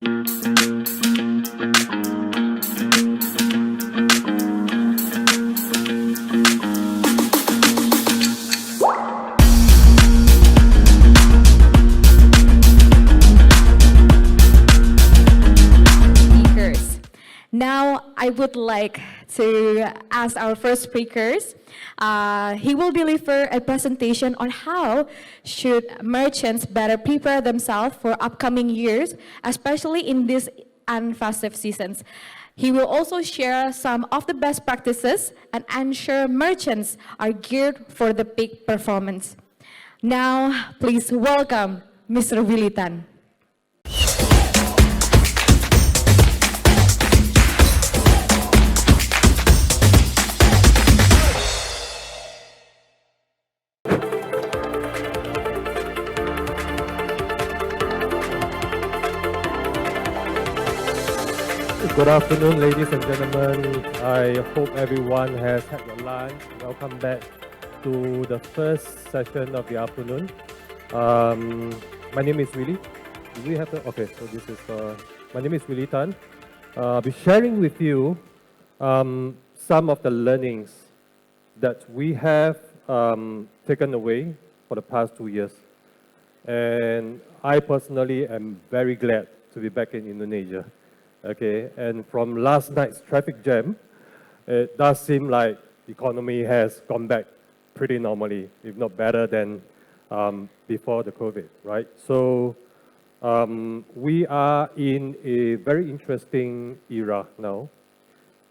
Now, I would like to ask our first speakers. He will deliver a presentation on how should merchants better prepare themselves for upcoming years, especially in these unfestive seasons. He will also share some of the best practices and ensure merchants are geared for the peak performance. Now, please welcome Mr. Willie Tan. Good afternoon, ladies and gentlemen. I hope everyone has had your lunch. Welcome back to the first session of the afternoon. My name is Willie. Do we have the, okay, so this is, my name is Willie Tan. I'll be sharing with you some of the learnings that we have taken away for the past 2 years. And I personally am very glad to be back in Indonesia. Okay, and from last night's traffic jam, it does seem like the economy has gone back pretty normally, if not better than before the COVID, right? So we are in a very interesting era now.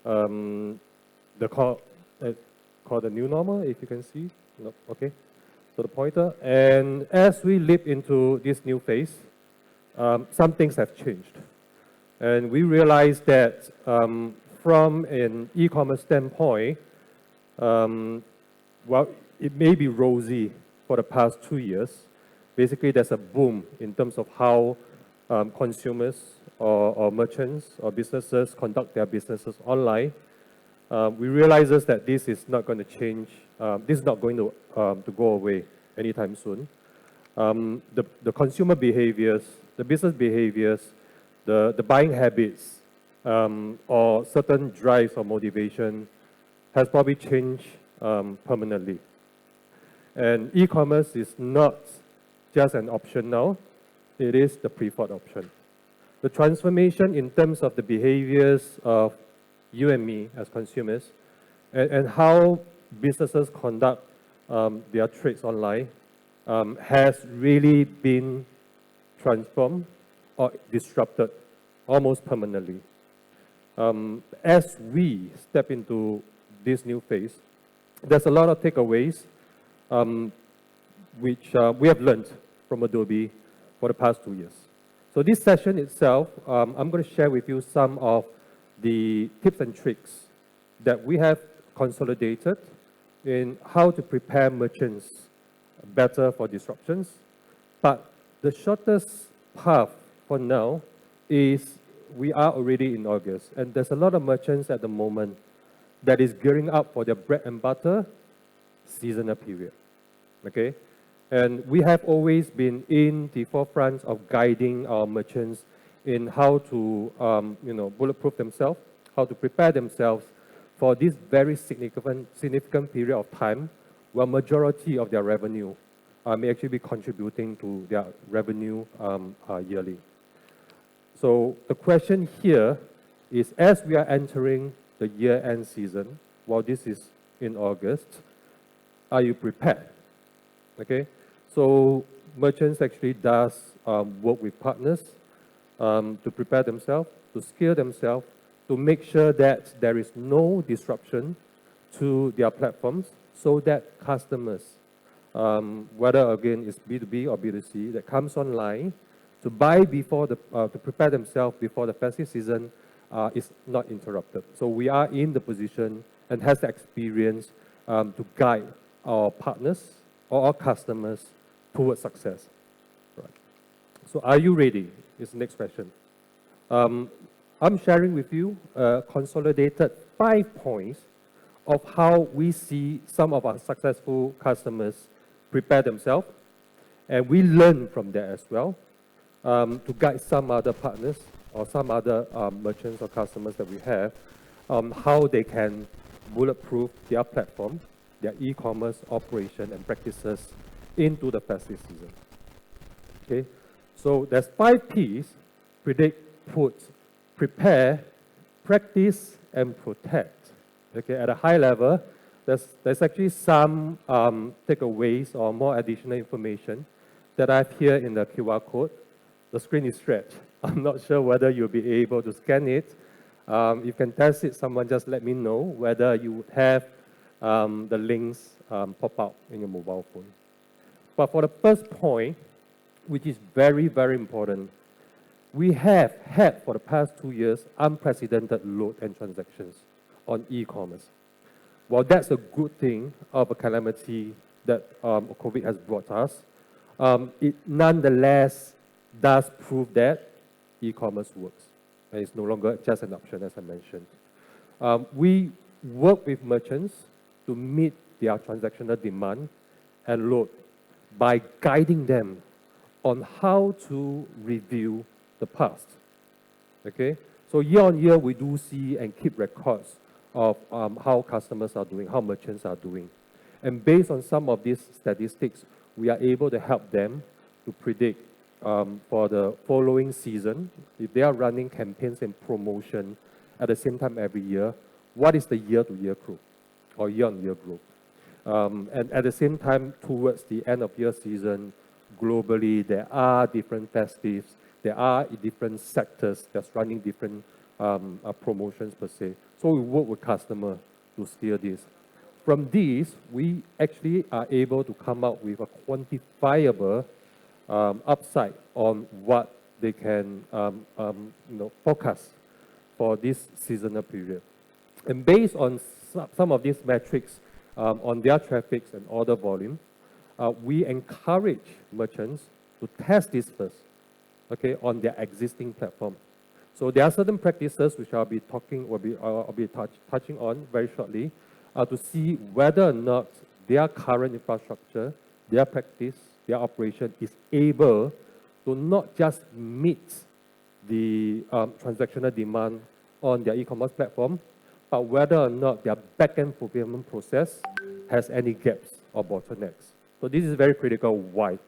Called the new normal, if you can see. No, okay, so the pointer. And as we leap into this new phase, some things have changed. And we realized that from an e-commerce standpoint, well, it may be rosy for the past 2 years. Basically, there's a boom in terms of how consumers or merchants or businesses conduct their businesses online. We realize that this is not going to change. This is not going to go away anytime soon. The consumer behaviors, the business behaviors, the buying habits or certain drives or motivation has probably changed permanently. And e-commerce is not just an option now, it is the preferred option. The transformation in terms of the behaviors of you and me as consumers and how businesses conduct their trades online has really been transformed or disrupted almost permanently. As we step into this new phase, there's a lot of takeaways which we have learned from Adobe for the past 2 years. So this session itself, I'm going to share with you some of the tips and tricks that we have consolidated in how to prepare merchants better for disruptions. But the shortest path for now is we are already in August, and there's a lot of merchants at the moment that is gearing up for their bread and butter seasonal period, okay? And we have always been in the forefront of guiding our merchants in how to, bulletproof themselves, how to prepare themselves for this very significant period of time where majority of their revenue may actually be contributing to their revenue yearly. So the question here is, as we are entering the year-end season, while this is in August, are you prepared? Okay, so merchants actually does work with partners to prepare themselves, to scale themselves, to make sure that there is no disruption to their platforms, so that customers, whether again it's B2B or B2C, that comes online to buy before to prepare themselves before the festive season is not interrupted. So we are in the position and has the experience to guide our partners or our customers towards success. Right. So are you ready? Is the next question. I'm sharing with you a consolidated 5 points of how we see some of our successful customers prepare themselves, and we learn from that as well to guide some other partners or some other merchants or customers that we have, how they can bulletproof their platform, their e-commerce operation and practices into the festive season. Okay, so there's 5 P's: predict, put, prepare, practice, and protect. Okay, at a high level, there's actually some takeaways or more additional information that I have here in the QR code. The screen is stretched. I'm not sure whether you'll be able to scan it. You can test it. Someone just let me know whether you would have the links pop out in your mobile phone. But for the first point, which is very, very important, we have had for the past 2 years unprecedented load and transactions on e-commerce. While that's a good thing of a calamity that COVID has brought us, it nonetheless does prove that e-commerce works. And it's no longer just an option, as I mentioned. We work with merchants to meet their transactional demand and load by guiding them on how to review the past. Okay? So year on year, we do see and keep records of how customers are doing, how merchants are doing. And based on some of these statistics, we are able to help them to predict for the following season, if they are running campaigns and promotion at the same time every year, what is the year-to-year growth or year-on-year growth? And at the same time, towards the end of year season, globally, there are different festives, there are different sectors that's running different promotions per se. So we work with customers to steer this. From these, we actually are able to come up with a quantifiable upside on what they can forecast for this seasonal period. And based on some of these metrics on their traffic and order volume, we encourage merchants to test this first, okay, on their existing platform. So there are certain practices which I'll be touching on very shortly to see whether or not their current infrastructure, their practice, their operation is able to not just meet the transactional demand on their e-commerce platform, but whether or not their back-end fulfillment process has any gaps or bottlenecks. So this is very critical. Why?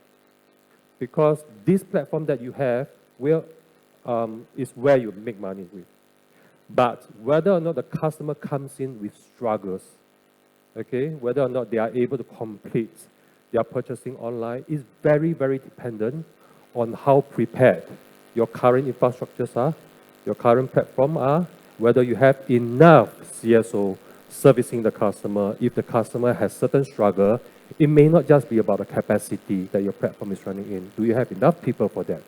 Because this platform that you have is where you make money with. But whether or not the customer comes in with struggles, okay, whether or not they are able to complete their purchasing online is very, very dependent on how prepared your current infrastructures are, your current platform are, whether you have enough CSO servicing the customer. If the customer has certain struggle, it may not just be about the capacity that your platform is running in. Do you have enough people for that,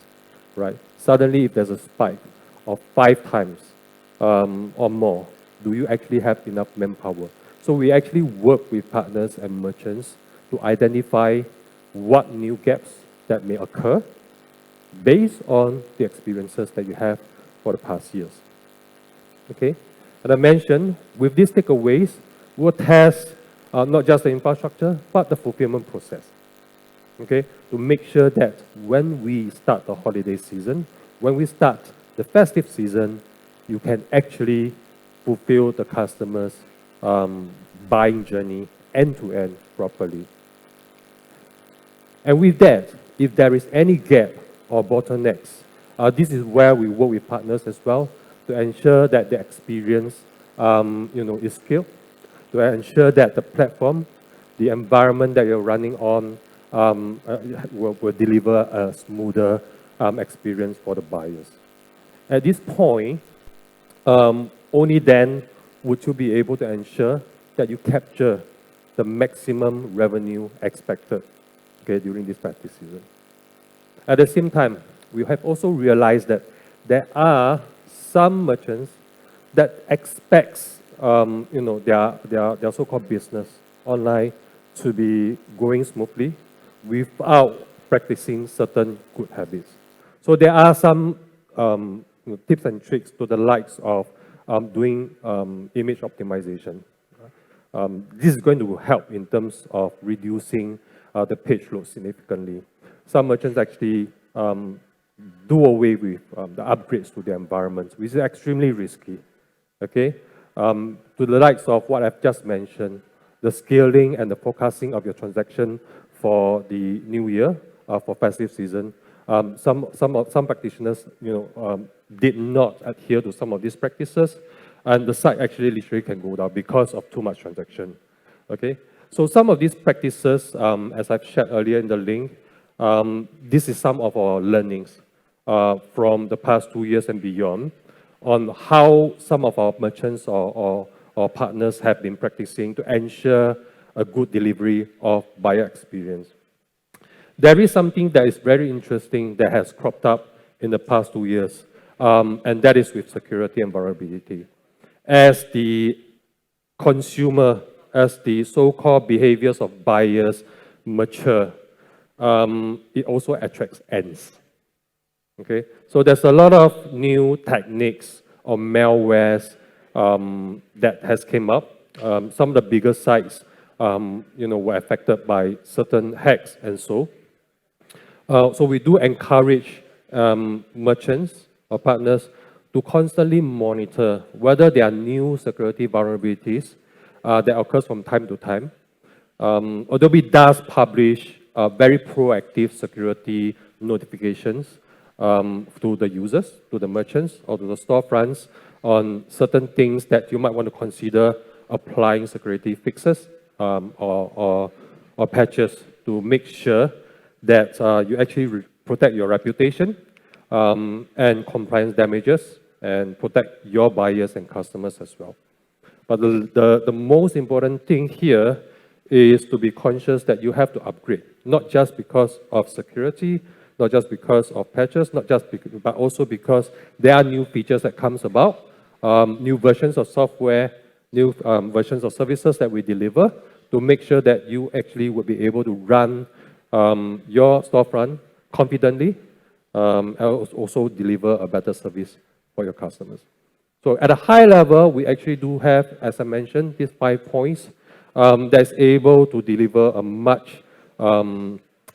right? Suddenly, if there's a spike of 5 times or more, do you actually have enough manpower? So we actually work with partners and merchants to identify what new gaps that may occur based on the experiences that you have for the past years. Okay? And I mentioned, with these takeaways, we'll test not just the infrastructure, but the fulfillment process. Okay? To make sure that when we start the holiday season, when we start the festive season, you can actually fulfill the customer's buying journey end-to-end properly. And with that, if there is any gap or bottlenecks, this is where we work with partners as well to ensure that the experience is skilled, to ensure that the platform, the environment that you're running on will deliver a smoother experience for the buyers. At this point, only then would you be able to ensure that you capture the maximum revenue expected, okay, during this festive season. At the same time, we have also realized that there are some merchants that expects their so-called business online to be going smoothly without practicing certain good habits. So there are some tips and tricks to the likes of doing image optimization. This is going to help in terms of reducing the page load significantly. Some merchants actually do away with the upgrades to their environments, which is extremely risky. Okay, to the likes of what I've just mentioned, the scaling and the forecasting of your transaction for the new year, for festive season. Some practitioners, did not adhere to some of these practices, and the site actually literally can go down because of too much transaction. Okay, so some of these practices, as I've shared earlier in the link, this is some of our learnings from the past 2 years and beyond on how some of our merchants or partners have been practicing to ensure a good delivery of buyer experience. There is something that is very interesting that has cropped up in the past 2 years, and that is with security and vulnerability. As the consumer, as the so-called behaviors of buyers mature, it also attracts ends. Okay, so there's a lot of new techniques or malwares that has came up. Some of the bigger sites, were affected by certain hacks and so. So we do encourage merchants or partners to constantly monitor whether there are new security vulnerabilities that occurs from time to time. Adobe does publish very proactive security notifications to the users, to the merchants, or to the storefronts on certain things that you might want to consider applying security fixes or patches to make sure that you actually protect your reputation and compliance damages and protect your buyers and customers as well. But the most important thing here is to be conscious that you have to upgrade, not just because of security, not just because of patches, but also because there are new features that comes about, new versions of software, new versions of services that we deliver to make sure that you actually will be able to run your storefront confidently and also deliver a better service for your customers. So at a high level, we actually do have, as I mentioned, these 5 points that's able to deliver a much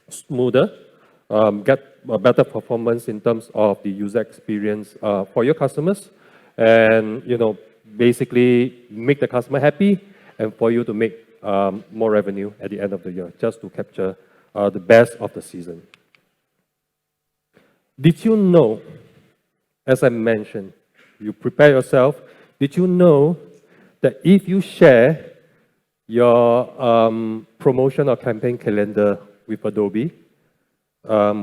smoother, get a better performance in terms of the user experience for your customers, and basically make the customer happy and for you to make more revenue at the end of the year, just to capture the best of the season. Did you know, as I mentioned, you prepare yourself, did you know that if you share your promotion or campaign calendar with Adobe,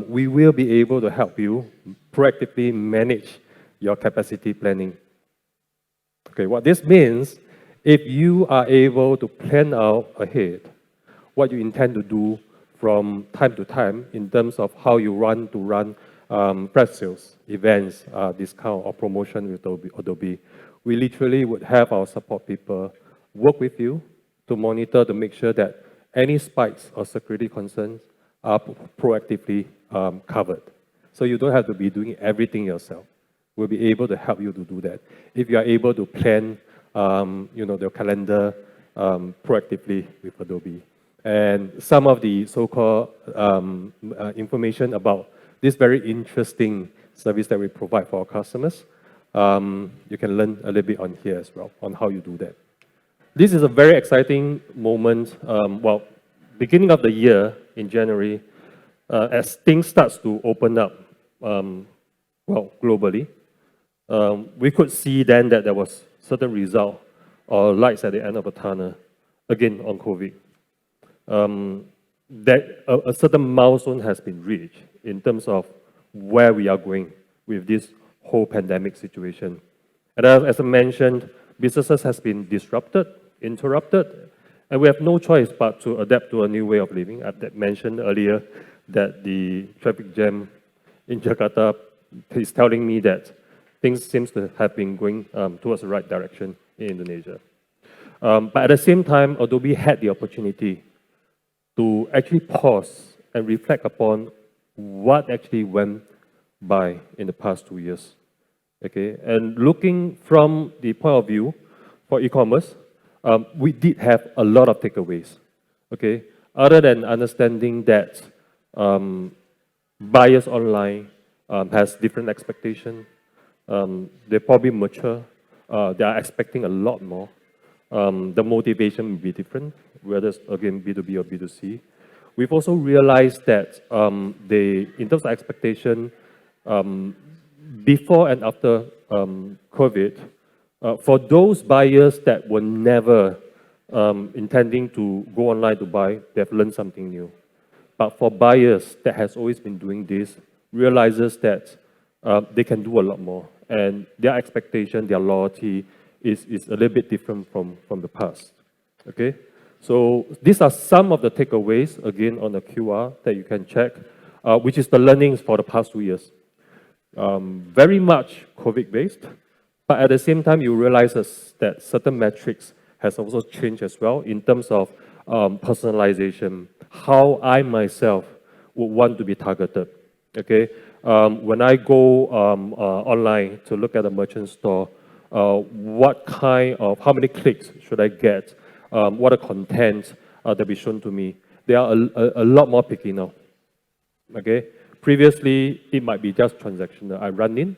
we will be able to help you proactively manage your capacity planning. Okay, what this means, if you are able to plan out ahead what you intend to do from time to time in terms of how you run press sales, events, discount or promotion with Adobe, we literally would have our support people work with you to monitor to make sure that any spikes or security concerns are proactively covered. So you don't have to be doing everything yourself. We'll be able to help you to do that. If you are able to plan, the calendar proactively with Adobe. And some of the so-called information about this very interesting service that we provide for our customers, you can learn a little bit on here as well, on how you do that. This is a very exciting moment, beginning of the year in January, as things starts to open up, globally. We could see then that there was certain result or lights at the end of a tunnel, again on COVID. That a certain milestone has been reached in terms of where we are going with this whole pandemic situation. And as I mentioned, businesses has been disrupted, interrupted, and we have no choice but to adapt to a new way of living. I mentioned earlier that the traffic jam in Jakarta is telling me that things seems to have been going towards the right direction in Indonesia. But at the same time, Adobe had the opportunity to actually pause and reflect upon what actually went by in the past 2 years. Okay, and looking from the point of view for e-commerce, we did have a lot of takeaways. Okay, other than understanding that buyers online has different expectation. They probably mature. They are expecting a lot more. The motivation will be different, whether it's, again, B2B or B2C. We've also realized that in terms of expectation, before and after COVID, for those buyers that were never intending to go online to buy, they've learned something new. But for buyers that has always been doing this, realizes that they can do a lot more. And their expectation, their loyalty is a little bit different from the past. Okay? So these are some of the takeaways, again, on the QR that you can check, which is the learnings for the past 2 years. Very much COVID-based, but at the same time, you realize that certain metrics has also changed as well in terms of personalization, how I myself would want to be targeted. Okay, when I go online to look at a merchant store, how many clicks should I get? What are content that be shown to me? They are a lot more picky now. Okay, previously it might be just transactional. I run in,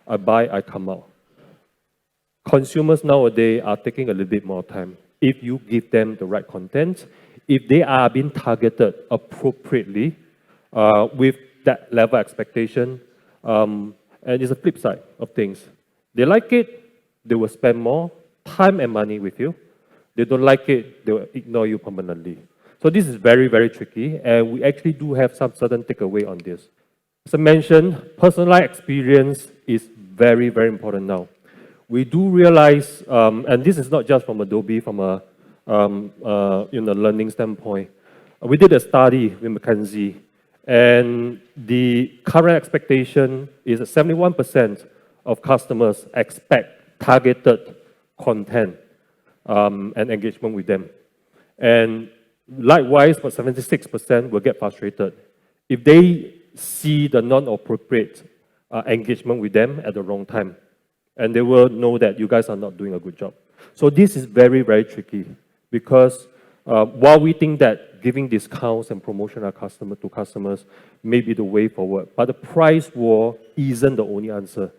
I buy, I come out. Consumers nowadays are taking a little bit more time. If you give them the right content, if they are being targeted appropriately with that level of expectation, and it's a flip side of things. They like it, they will spend more time and money with you. They don't like it, they will ignore you permanently. So this is very, very tricky, and we actually do have some certain takeaway on this. As I mentioned, personalized experience is very, very important now. We do realize, and this is not just from Adobe, from a learning standpoint. We did a study with McKinsey, and the current expectation is that 71% of customers expect targeted content and engagement with them. And likewise, but 76% will get frustrated if they see the non-appropriate engagement with them at the wrong time. And they will know that you guys are not doing a good job. So this is very, very tricky because while we think that giving discounts and promotion to customers may be the way forward, but the price war isn't the only answer.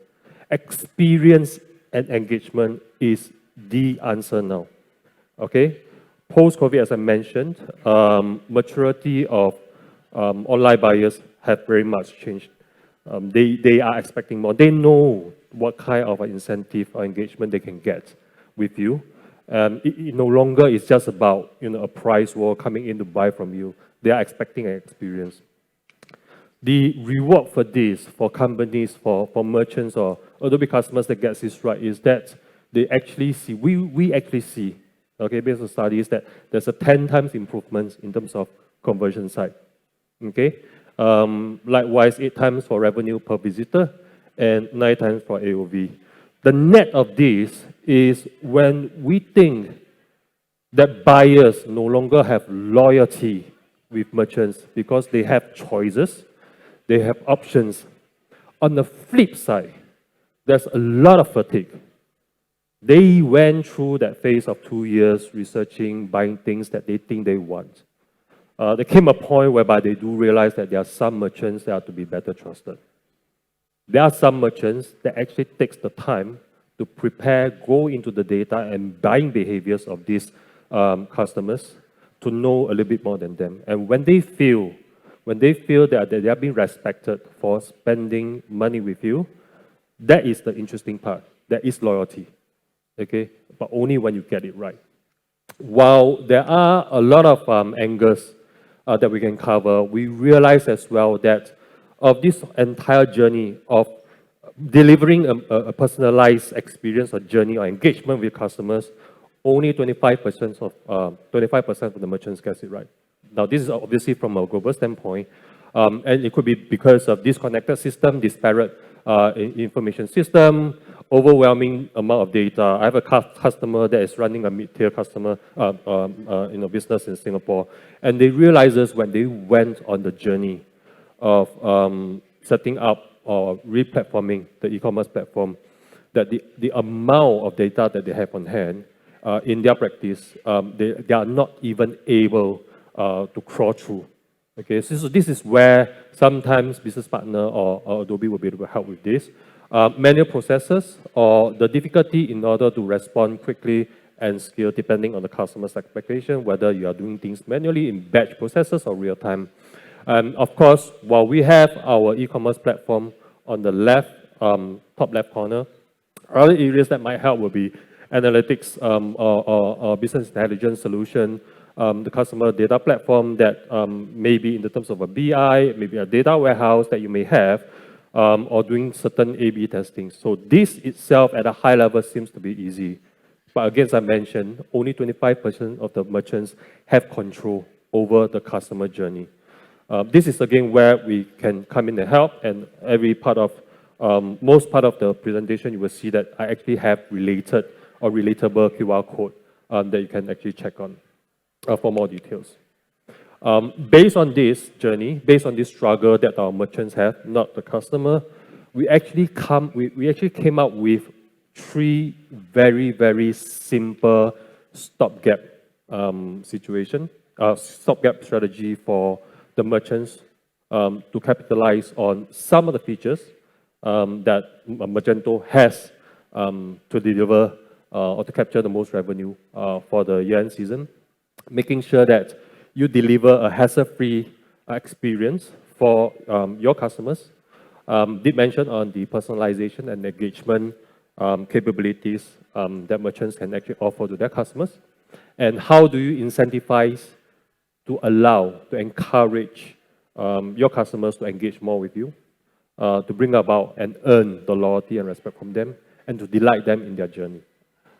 Experience and engagement is the answer now. Okay? Post-COVID, as I mentioned, maturity of online buyers have very much changed. They are expecting more. They know what kind of incentive or engagement they can get with you. It no longer is just about a price war coming in to buy from you. They are expecting an experience. The reward for this, for companies, for merchants or Adobe customers that gets this right, is that they actually see, we actually see, okay, based on studies, that there's a 10 times improvement in terms of conversion side. Okay? Likewise, 8 times for revenue per visitor and 9 times for AOV. The net of this is when we think that buyers no longer have loyalty with merchants because they have choices, they have options. On the flip side, there's a lot of fatigue. They went through that phase of 2 years researching, buying things that they think they want. There came a point whereby they do realize that there are some merchants that are to be better trusted. There are some merchants that actually takes the time to prepare, go into the data and buying behaviors of these customers to know a little bit more than them. And when they feel that they are being respected for spending money with you, that is the interesting part. That is loyalty. Okay? But only when you get it right. While there are a lot of angles that we can cover, we realize as well that of this entire journey of delivering a personalized experience or journey or engagement with customers, only 25% of the merchants gets it right. Now, this is obviously from a global standpoint, and it could be because of disconnected system, disparate information system, overwhelming amount of data. I have a customer that is running a mid-tier customer business in Singapore, and they realizes when they went on the journey of setting up or re-platforming the e-commerce platform, that the amount of data that they have on hand in their practice, they are not even able to crawl through Okay, so this is where sometimes business partner or Adobe will be able to help with this. Manual processes or the difficulty in order to respond quickly and scale depending on the customer's expectation, whether you are doing things manually in batch processes or real time. And of course, while we have our e-commerce platform on the left, top left corner, other areas that might help will be analytics or business intelligence solution, the customer data platform that maybe in the terms of a BI, maybe a data warehouse that you may have, or doing certain A/B testing. So this itself at a high level seems to be easy. But again, as I mentioned, only 25% of the merchants have control over the customer journey. This is again where we can come in and help, and every part of, most part of the presentation, you will see that I actually have related or relatable QR code that you can actually check on for more details. Based on this journey, based on this struggle that our merchants have, not the customer, we actually came up with 3 very, very simple stopgap stopgap strategy for the merchants to capitalize on some of the features that Magento has to deliver or to capture the most revenue for the year-end season, making sure that you deliver a hassle-free experience for your customers. Did mention on the personalization and engagement capabilities that merchants can actually offer to their customers. And how do you incentivize to encourage your customers to engage more with you, to bring about and earn the loyalty and respect from them, and to delight them in their journey.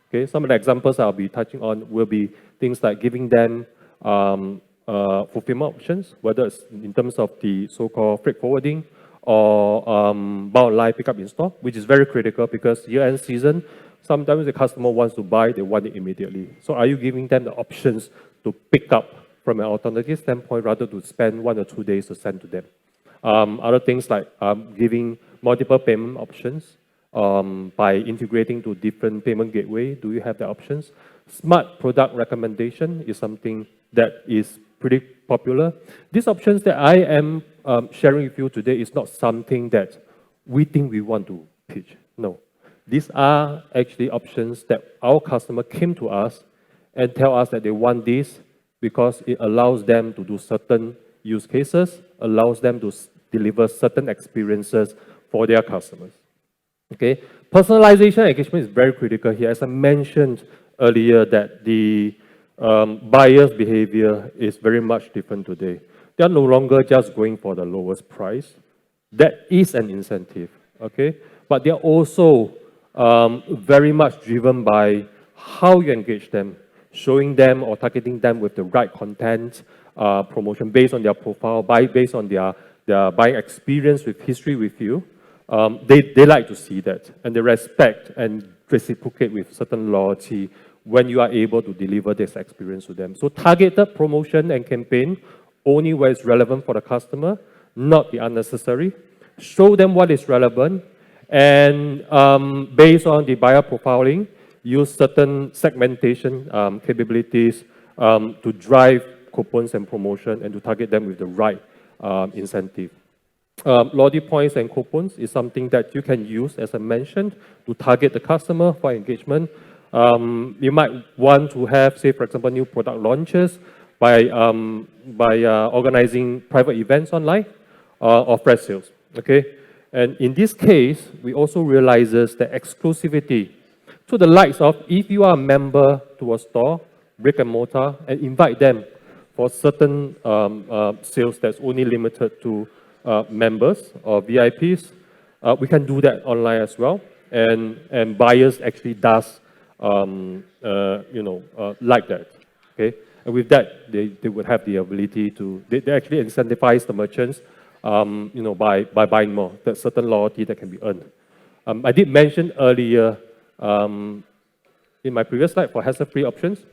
Okay, some of the examples I'll be touching on will be things like giving them fulfillment options, whether it's in terms of the so-called freight forwarding or buy online, pick up in store, which is very critical because year-end season, sometimes the customer wants to buy, they want it immediately. So are you giving them the options to pick up from an alternative standpoint rather to spend 1 or 2 days to send to them? Other things like giving multiple payment options by integrating to different payment gateway. Do you have the options? Smart product recommendation is something that is pretty popular. These options that I am sharing with you today is not something that we think we want to pitch. No. These are actually options that our customer came to us and tell us that they want this because it allows them to do certain use cases, allows them to deliver certain experiences for their customers. Okay, personalization engagement is very critical here. As I mentioned earlier, that the buyer's behavior is very much different today. They are no longer just going for the lowest price. That is an incentive, okay? But they are also very much driven by how you engage them, showing them or targeting them with the right content, promotion based on their profile, based on their buying experience with history with you. They like to see that, and they respect and reciprocate with certain loyalty when you are able to deliver this experience to them. So targeted promotion and campaign only where it's relevant for the customer, not the unnecessary. Show them what is relevant, and based on the buyer profiling, use certain segmentation capabilities to drive coupons and promotion and to target them with the right incentive. Loyalty points and coupons is something that you can use, as I mentioned, to target the customer for engagement. You might want to have, say, for example, new product launches by organizing private events online or flash sales. Okay, and in this case, we also realizes the exclusivity to the likes of if you are a member to a store, brick and mortar, and invite them for certain sales that's only limited to members or VIPs, we can do that online as well. And buyers actually does like that. Okay, and with that, they would have the ability to they actually incentivize the merchants, by buying more. There's certain loyalty that can be earned. I did mention earlier in my previous slide for hassle-free options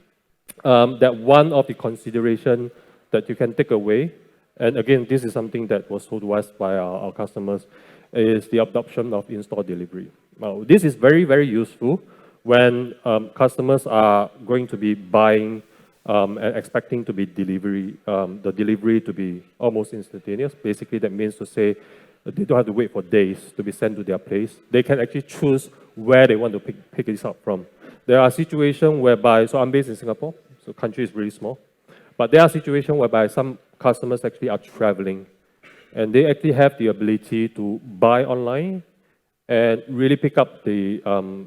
that one of the consideration that you can take away, and again, this is something that was told to us by our customers, is the adoption of in-store delivery. Now, this is very, very useful when customers are going to be buying and expecting to be the delivery to be almost instantaneous. Basically, that means to say they don't have to wait for days to be sent to their place. They can actually choose where they want to pick this up from. There are situations whereby, so I'm based in Singapore, so country is really small, but there are situations whereby some customers actually are traveling, and they actually have the ability to buy online and really pick up the,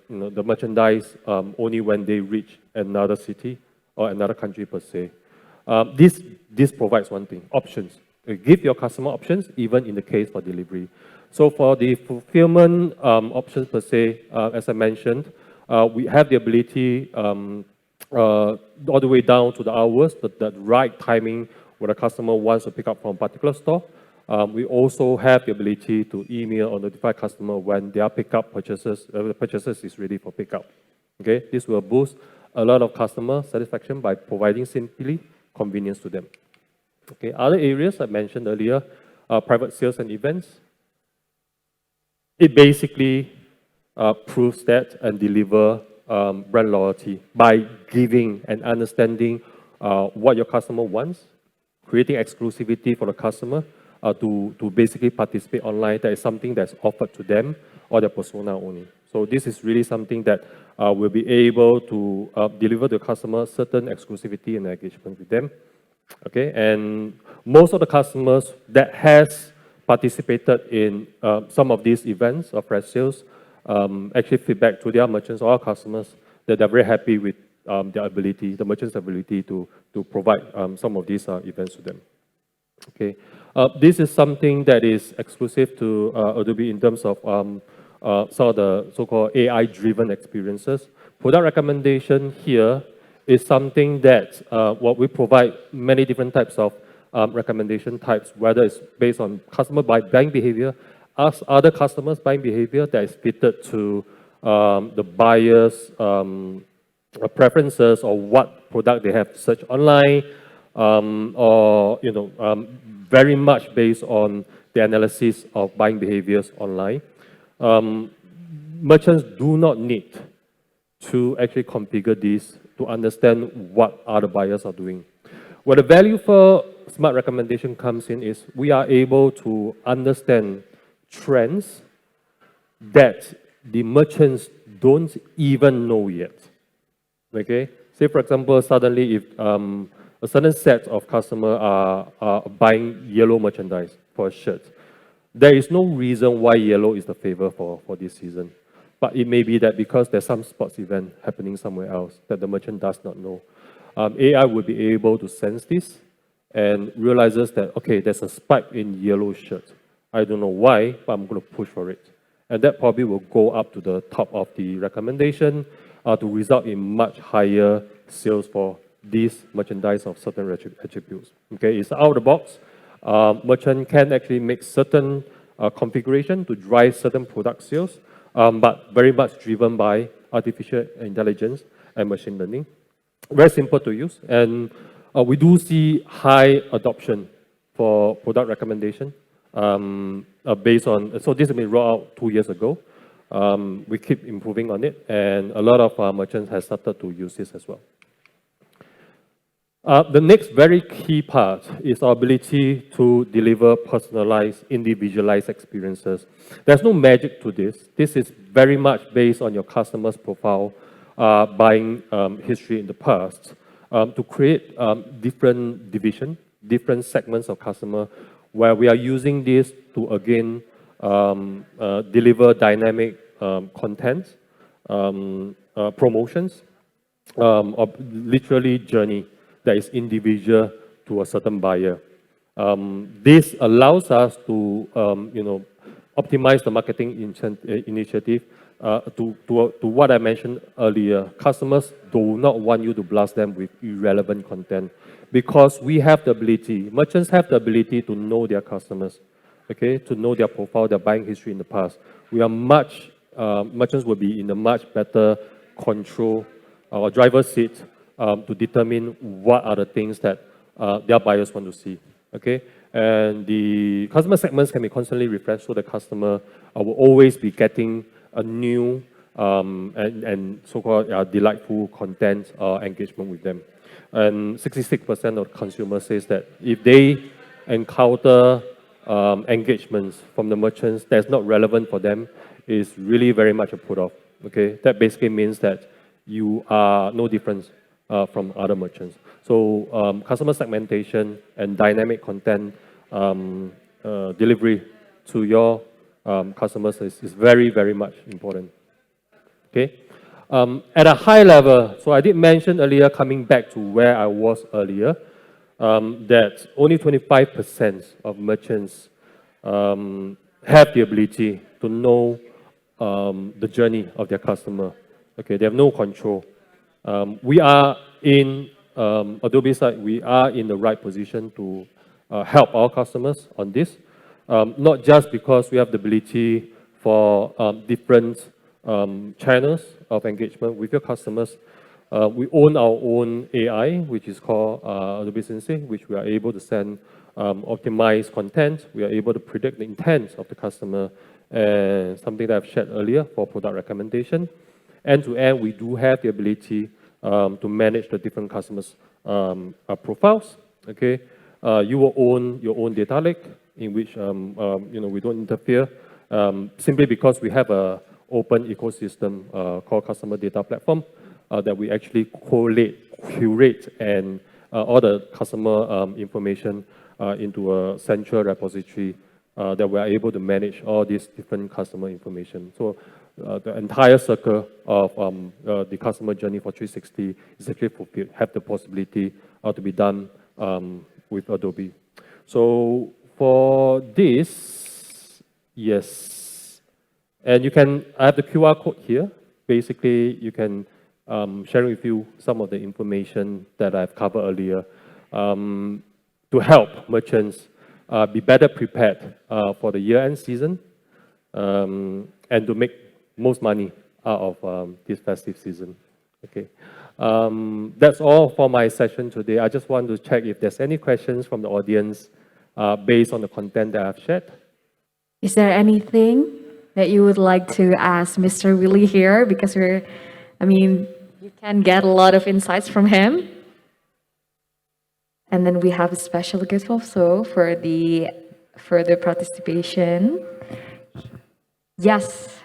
the merchandise only when they reach another city or another country per se. This provides one thing, options. Give your customer options, even in the case for delivery. So for the fulfillment options per se, as I mentioned, we have the ability all the way down to the hours, the right timing where the customer wants to pick up from a particular store. We also have the ability to email or notify customer when their pickup purchases, the purchases is ready for pickup. Okay, this will boost a lot of customer satisfaction by providing simply convenience to them. Okay, other areas I mentioned earlier, private sales and events. It basically proves that and deliver brand loyalty by giving and understanding what your customer wants, creating exclusivity for the customer to basically participate online. That is something that's offered to them or their persona only. So this is really something that will be able to deliver to the customer certain exclusivity and engagement with them. Okay, and most of the customers that has participated in some of these events of flash sales actually feedback to their merchants or our customers that they're very happy with their ability, the merchant's ability to provide some of these events to them. Okay, this is something that is exclusive to Adobe in terms of some of the so-called AI-driven experiences. Product recommendation here is something that what we provide many different types of recommendation types, whether it's based on customer buying behavior, as other customers' buying behavior that is fitted to the buyer's preferences or what product they have searched online, or very much based on the analysis of buying behaviors online. Merchants do not need to actually configure this to understand what other buyers are doing. Where the value for smart recommendation comes in is we are able to understand trends that the merchants don't even know yet. Okay? Say, for example, suddenly if a certain set of customers are buying yellow merchandise for a shirt, there is no reason why yellow is the favor for this season. But it may be that because there's some sports event happening somewhere else that the merchant does not know. AI will be able to sense this and realizes that, okay, there's a spike in yellow shirt. I don't know why, but I'm going to push for it. And that probably will go up to the top of the recommendation to result in much higher sales for these merchandise of certain attributes. Okay, it's out of the box. Merchant can actually make certain configuration to drive certain product sales, but very much driven by artificial intelligence and machine learning. Very simple to use, and we do see high adoption for product recommendation based on, so this has been rolled out 2 years ago. We keep improving on it, and a lot of our merchants have started to use this as well. The next very key part is our ability to deliver personalized, individualized experiences. There's no magic to this. This is very much based on your customer's profile, buying history in the past, to create different division, different segments of customer, where we are using this to, again, deliver dynamic content, promotions, or literally journey that is individual to a certain buyer. This allows us to, optimize the marketing initiative to what I mentioned earlier. Customers do not want you to blast them with irrelevant content because we have the ability, merchants have the ability to know their customers, okay, to know their profile, their buying history in the past. We are merchants will be in a much better control or driver's seat to determine what are the things that their buyers want to see, okay? And the customer segments can be constantly refreshed, so the customer will always be getting a new and so-called delightful content engagement with them. And 66% of consumers says that if they encounter engagements from the merchants that's not relevant for them, is really very much a put off. Okay, that basically means that you are no different from other merchants. So customer segmentation and dynamic content delivery to your customers is very, very much important. Okay. At a high level, so I did mention earlier, coming back to where I was earlier, that only 25% of merchants have the ability to know the journey of their customer. Okay, they have no control. We are in Adobe side, we are in the right position to help our customers on this, not just because we have the ability for different channels of engagement with your customers. We own our own AI, which is called Adobe Sensei, which we are able to send optimized content. We are able to predict the intent of the customer, and something that I've shared earlier for product recommendation. End to end, we do have the ability to manage the different customers' profiles. Okay, you will own your own data lake in which we don't interfere, simply because we have a open ecosystem called Customer Data Platform that we actually collate, curate, and all the customer information into a central repository that we are able to manage all these different customer information. So the entire circle of the customer journey for 360 is actually fulfilled, have the possibility to be done with Adobe. So for this, yes, and you can, I have the QR code here. Basically, you can share with you some of the information that I've covered earlier to help merchants be better prepared for the year-end season and to make most money out of this festive season. Okay, that's all for my session today. I just want to check if there's any questions from the audience based on the content that I've shared. Is there anything that you would like to ask Mr. Willie here? Because you can get a lot of insights from him. And then we have a special gift also for the further participation. Yes.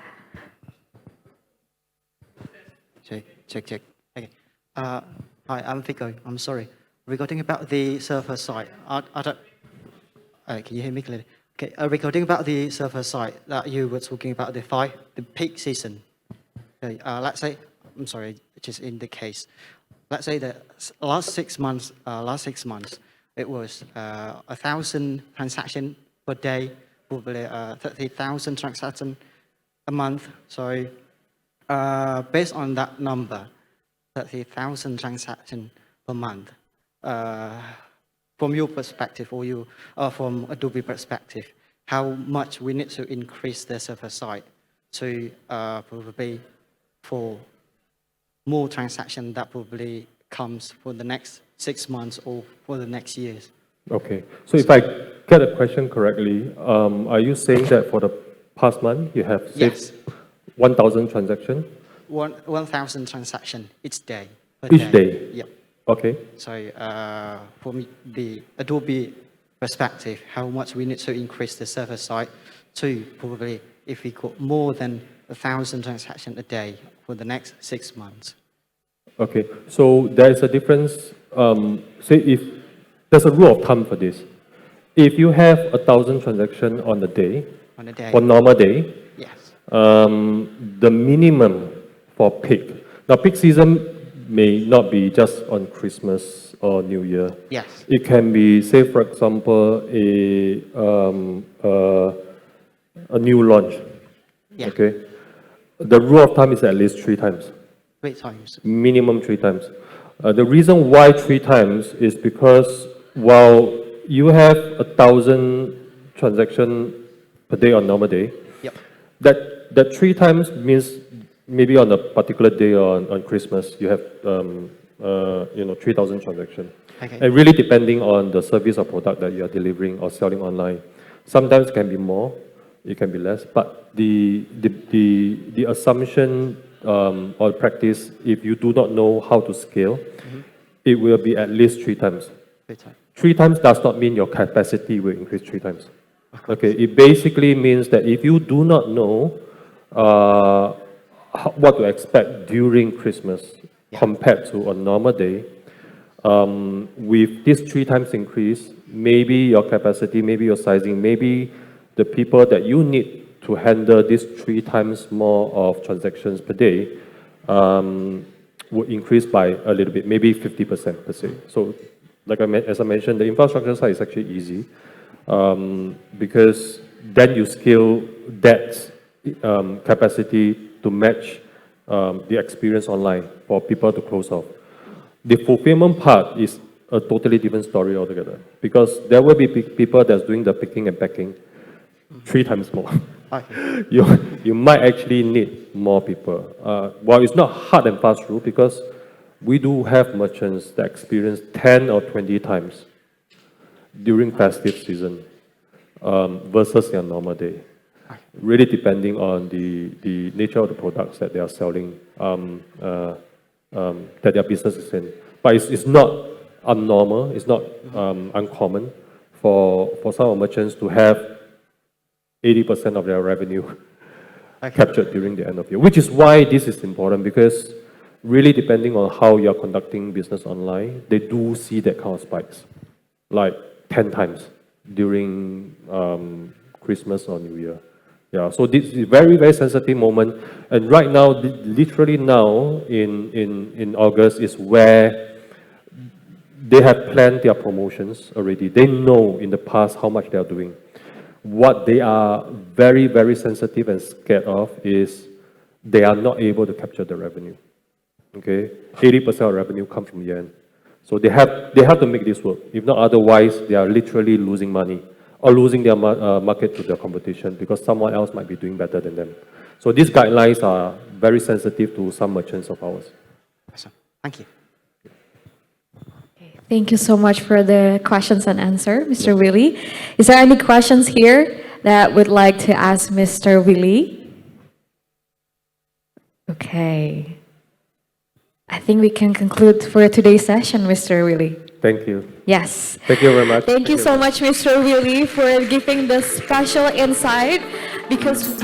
Check. Okay. Hi, I'm Fico. I'm sorry. Regarding about the server side, can you hear me clearly? Okay. Regarding about the server side that you were talking about the peak season. Okay. Let's say, I'm sorry, which is in the case. Let's say that last six months, it was 1,000 transactions per day, probably 30,000 transactions a month. So based on that number, 30,000 transactions per month, from your perspective, or from Adobe perspective, how much we need to increase the server side to probably for more transaction that probably comes for the next 6 months or for the next years. Okay, so if I get the question correctly, are you saying that for the past month you have saved 1,000 transactions? 1,000 transactions each day. Each day? Yep. Okay. So from the Adobe perspective, how much we need to increase the server side to probably if we got more than 1,000 transactions a day for the next 6 months. Okay, so there is a difference. Say if there's a rule of thumb for this. If you have 1,000 transactions on a day, on normal day, yes, the minimum for peak. Now, peak season may not be just on Christmas or New Year. Yes. It can be, say, for example, a new launch. Yeah. Okay. The rule of thumb is at least 3 times. 3 times. Minimum 3 times. The reason why 3 times is because while you have 1,000 transactions per day on normal day, yep, that 3 times means maybe on a particular day on Christmas you have 3,000 transactions. Okay. And really depending on the service or product that you are delivering or selling online, sometimes it can be more, it can be less. But the assumption or practice, if you do not know how to scale, it will be at least 3 times. 3 times. 3 times does not mean your capacity will increase 3 times. Okay, it basically means that if you do not know what to expect during Christmas compared to a normal day, with this 3 times increase, maybe your capacity, maybe your sizing, maybe the people that you need to handle this 3 times more of transactions per day would increase by a little bit, maybe 50% per se. So, like as I mentioned, the infrastructure side is actually easy because then you scale that capacity to match the experience online for people to close off. The fulfillment part is a totally different story altogether because there will be people that's doing the picking and packing 3 times more. Okay. You might actually need more people. Well, it's not hard and fast rule because we do have merchants that experience 10 or 20 times during festive season versus their normal day. Really depending on the nature of the products that they are selling, that their business is in. But it's not abnormal, it's not uncommon for some merchants to have 80% of their revenue captured during the end of year, which is why this is important because really depending on how you're conducting business online, they do see that kind of spikes, like 10 times during Christmas or New Year. Yeah, so this is a very, very sensitive moment. And right now, literally now in August is where they have planned their promotions already. They know in the past how much they are doing. What they are very, very sensitive and scared of is they are not able to capture the revenue. Okay, 80% of revenue comes from yen. So they have to make this work. If not, otherwise they are literally losing money or losing their market to their competition because someone else might be doing better than them. So these guidelines are very sensitive to some merchants of ours. Awesome. Thank you. Thank you so much for the questions and answer, Mr. Willie. Is there any questions here that would like to ask Mr. Willie? Okay. I think we can conclude for today's session, Mr. Willie. Thank you. Yes. Thank you very much. Thank you so much, Mr. Willie, for giving the special insight because